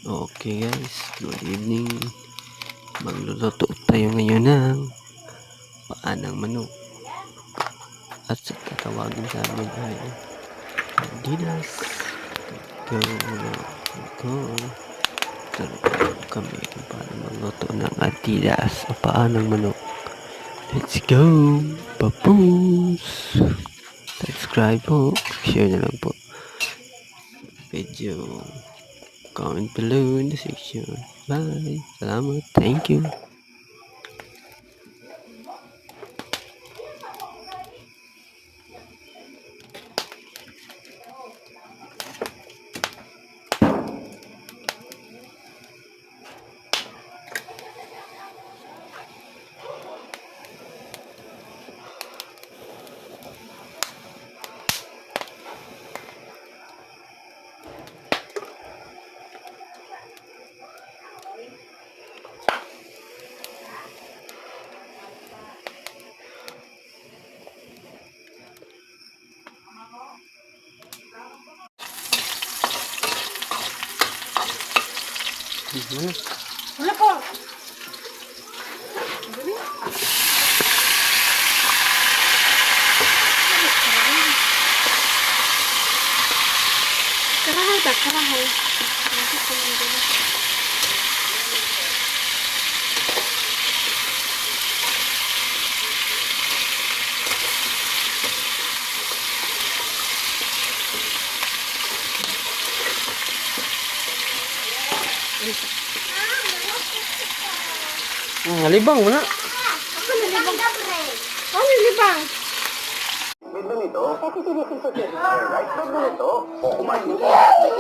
Okay guys, good evening. Magluluto tayo ngayon ng paanang manok. At sa tatawagin sa amin ay Adidas. Go. Turuan kami kung paano magluto ng Adidas o paanang manok. Let's go! Papoose! Subscribe po. Share na lang po. Video. Comment below in the section. Bye. Salamat. Thank you. Wala po. Karahay ba? Karahay. Libang mo na. Ako nilibang. Ano nilibang? May ganito, kasi sinisip ko siya. Right, may ganito, o kumain